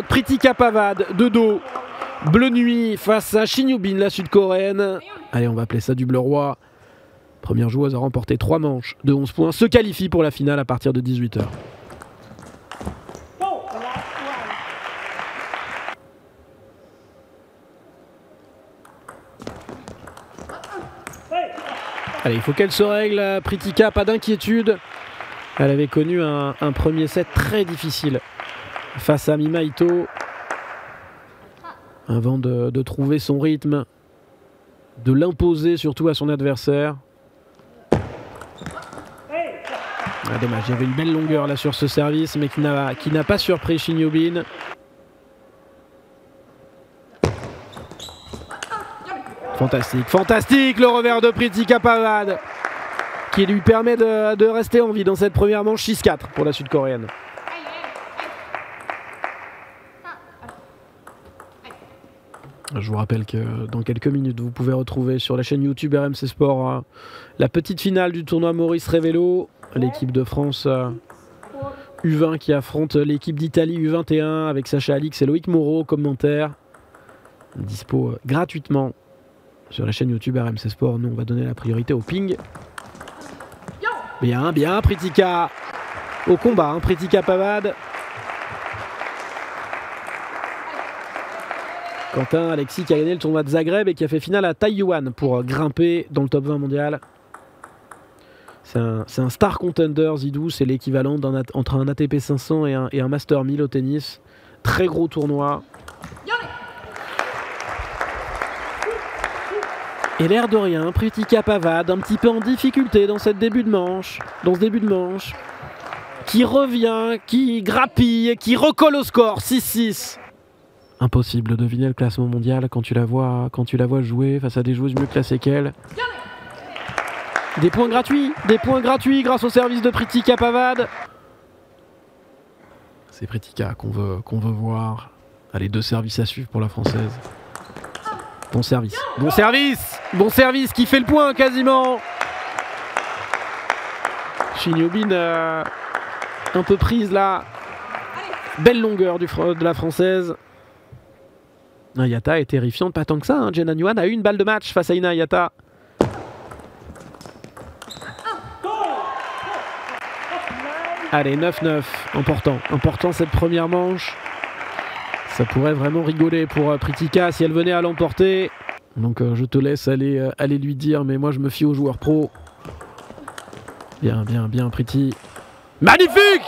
Pritika Pavad de dos, bleu nuit face à Shin Yoo-bin, la sud-coréenne. Allez, on va appeler ça du bleu roi. Première joueuse à remporter 3 manches de 11 points, se qualifie pour la finale à partir de 18 h. Allez, il faut qu'elle se règle, Pritika, pas d'inquiétude. Elle avait connu un premier set très difficile face à Mima Ito, avant de trouver son rythme, de l'imposer surtout à son adversaire. Ah, dommage, il y avait une belle longueur là sur ce service, mais qui n'a pas surpris Shin Yoo-bin. Fantastique, fantastique le revers de Pritika Pavad, qui lui permet de rester en vie dans cette première manche. 6-4 pour la sud-coréenne. Je vous rappelle que dans quelques minutes, vous pouvez retrouver sur la chaîne YouTube RMC Sport la petite finale du tournoi Maurice Révélo. L'équipe de France U20 qui affronte l'équipe d'Italie U21 avec Sacha Alix et Loïc Moreau au commentaire. Dispo gratuitement sur la chaîne YouTube RMC Sport. Nous, on va donner la priorité au ping. Bien, bien, Pritika au combat, hein, Pritika Pavad. Quentin Alexis qui a gagné le tournoi de Zagreb et qui a fait finale à Taïwan pour grimper dans le top 20 mondial. C'est un star contender, Zidou. C'est l'équivalent entre un ATP 500 et un Master 1000 au tennis. Très gros tournoi. Et l'air de rien, Pritika Pavad un petit peu en difficulté dans ce début de manche. Qui revient, qui grappille, qui recolle au score. 6-6. Impossible de deviner le classement mondial quand tu la vois jouer face à des joueuses mieux classées qu'elle. Des points gratuits grâce au service de Pritika Pavad. C'est Pritika qu'on veut voir. Allez, 2 services à suivre pour la française. Bon service qui fait le point quasiment. Shin Yoo-bin un peu prise là. Belle longueur de la française. Hayata est terrifiante, pas tant que ça. Hein. Jeonhan Yuan a eu une balle de match face à Ina Hayata. Allez, 9-9. Important cette première manche. Ça pourrait vraiment rigoler pour Pritika si elle venait à l'emporter. Donc je te laisse aller lui dire, mais moi je me fie aux joueurs pro. Bien, Priti. Magnifique!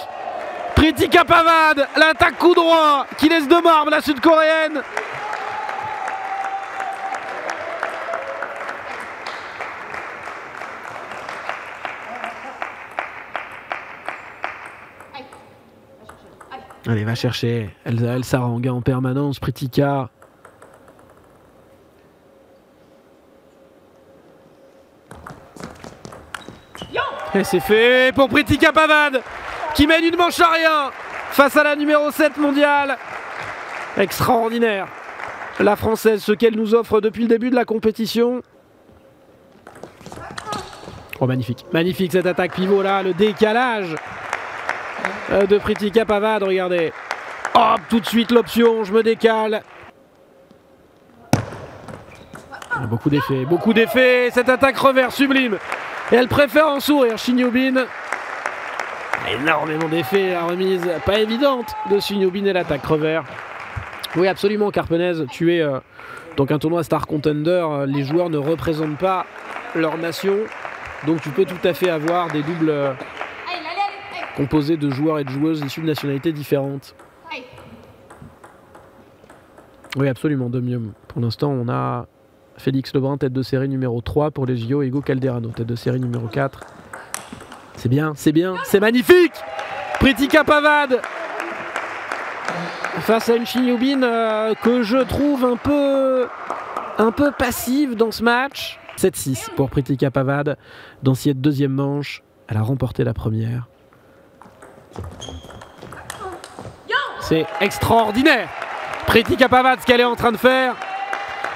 Pritika Pavad, l'attaque coup droit qui laisse de marbre la sud-coréenne. Allez, va chercher. Elle s'arrange en permanence, Pritika. Et c'est fait pour Pritika Pavad, qui mène une manche à rien face à la numéro 7 mondiale. Extraordinaire. La française, ce qu'elle nous offre depuis le début de la compétition. Oh, magnifique. Magnifique cette attaque pivot là, le décalage de Pritika Pavad, regardez. Hop, tout de suite l'option, je me décale. Beaucoup d'effets, cette attaque revers sublime. Et elle préfère en sourire, Shin Yoo-bin. Énormément d'effets, la remise pas évidente de Shin Yoo-bin et l'attaque revers. Oui, absolument, Carpenez, tu es donc un tournoi Star Contender, les joueurs ne représentent pas leur nation, donc tu peux tout à fait avoir des doubles composés de joueurs et de joueuses issus de nationalités différentes. Oui, absolument, de mieux. Pour l'instant, on a Félix Lebrun, tête de série numéro 3 pour les JO, Hugo Calderano, tête de série numéro 4. C'est bien, c'est magnifique! Pritika Pavad face à une Shin Yoo-bin que je trouve un peu passive dans ce match. 7-6 pour Pritika Pavad dans cette deuxième manche. Elle a remporté la première. C'est extraordinaire! Pritika Pavad, ce qu'elle est en train de faire,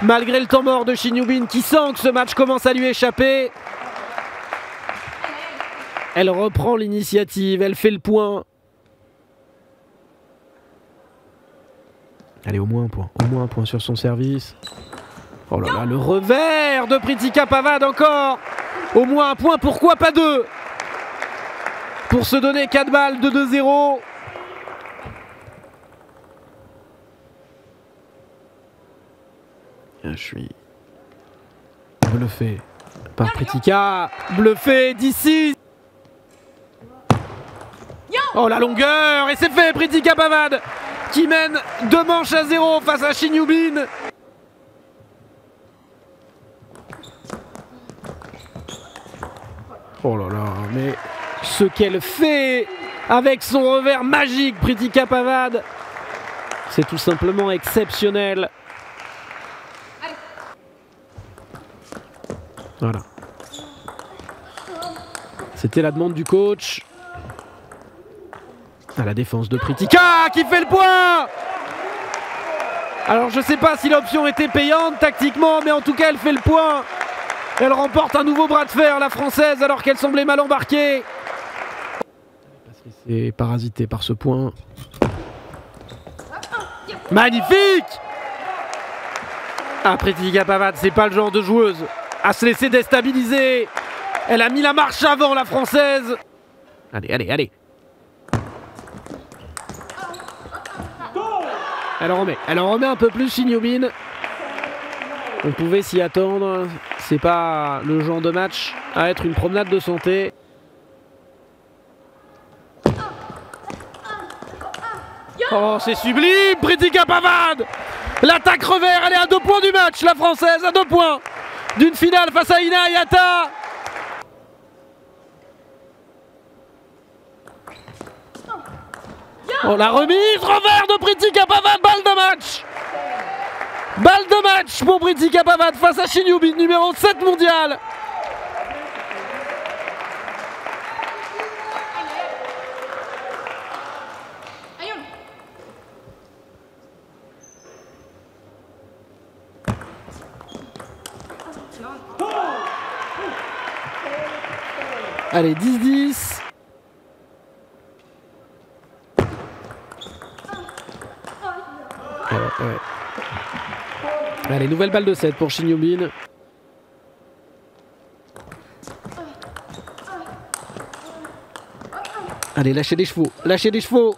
malgré le temps mort de Shin Yoo-bin qui sent que ce match commence à lui échapper. Elle reprend l'initiative, elle fait le point. Allez, au moins un point sur son service. Oh là là, le revers de Pritika Pavad encore. Au moins un point, pourquoi pas deux? Pour se donner 4 balles de 2-0. Je suis bluffé par Pritika. Bluffé d'ici. Oh la longueur. Et c'est fait, Pritika Pavad qui mène 2 manches à 0 face à Shin Yubin. Oh là là, mais ce qu'elle fait avec son revers magique, Pritika Pavad, c'est tout simplement exceptionnel. Voilà. C'était la demande du coach. À la défense de Pritika qui fait le point. Alors je sais pas si l'option était payante tactiquement, mais en tout cas elle fait le point. Elle remporte un nouveau bras de fer, la française, alors qu'elle semblait mal embarquée. C'est parasité par ce point. Magnifique. Ah, Pritika Pavad, c'est pas le genre de joueuse à se laisser déstabiliser. Elle a mis la marche avant, la française. Allez, allez, allez. Elle en remet un peu plus, Shin Yubin. On pouvait s'y attendre. C'est pas le genre de match à être une promenade de santé. Oh, c'est sublime, Pritika Pavad. L'attaque revers, elle est à 2 points du match, la française, à 2 points d'une finale face à Ina Hayata. Oh, la remise, revers de Pritika Pavad, balle de match. Balle de match pour Pritika Pavad face à Shin Yubin, numéro 7 mondial. Allez, 10-10. Ouais. Allez, nouvelle balle de 7 pour Shin Yubin. Allez, lâchez les chevaux, lâchez les chevaux.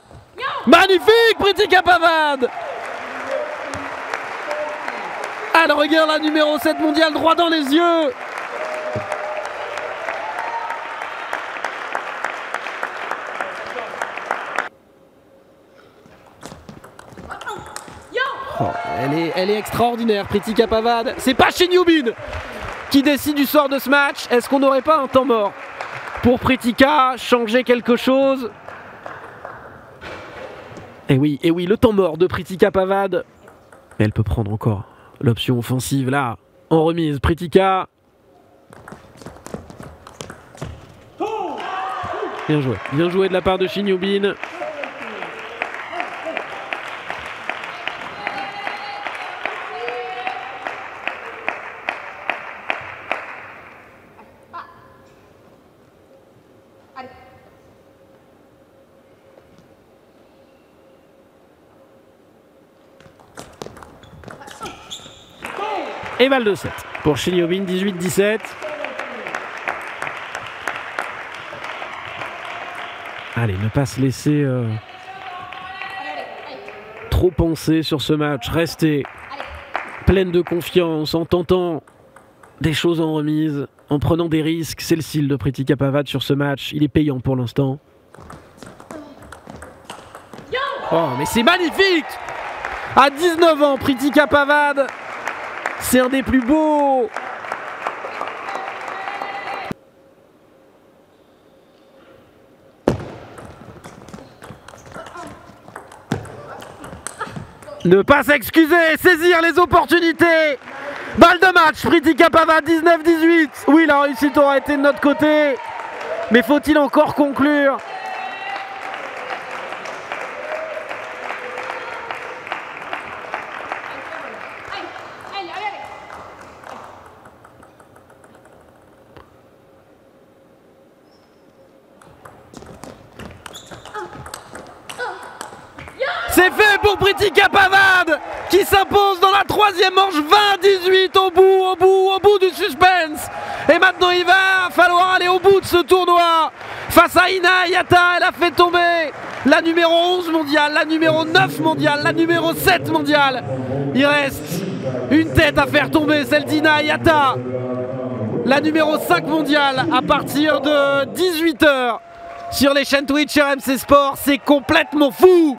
Magnifique, Pritika Pavad. Elle regarde la numéro 7 mondiale droit dans les yeux. Oh, elle est extraordinaire, Pritika Pavad. C'est pas Shin Yubin qui décide du sort de ce match. Est-ce qu'on n'aurait pas un temps mort pour Pritika, changer quelque chose? Et oui, le temps mort de Pritika Pavad. Mais elle peut prendre encore l'option offensive là, en remise. Pritika. Bien joué de la part de Shin Yubin. Et balle de 7 pour Shin Yubin, 18-17. Allez, ne pas se laisser trop penser sur ce match. Rester pleine de confiance, en tentant des choses en remise, en prenant des risques. C'est le style de Pritika Pavad sur ce match. Il est payant pour l'instant. Oh, mais c'est magnifique! À 19 ans, Pritika Pavad, c'est un des plus beaux. Ne pas s'excuser, saisir les opportunités. Balle de match, Pritika Pavad, 19-18. Oui, la réussite aura été de notre côté. Mais faut-il encore conclure? C'est fait pour Pritika Pavad. troisième manche, 20-18 au bout du suspense. Et maintenant il va falloir aller au bout de ce tournoi. Face à Ina Hayata, elle a fait tomber la numéro 11 mondiale, la numéro 9 mondiale, la numéro 7 mondiale. Il reste une tête à faire tomber, celle d'Ina Hayata, la numéro 5 mondiale, à partir de 18 h sur les chaînes Twitch RMC Sport. C'est complètement fou.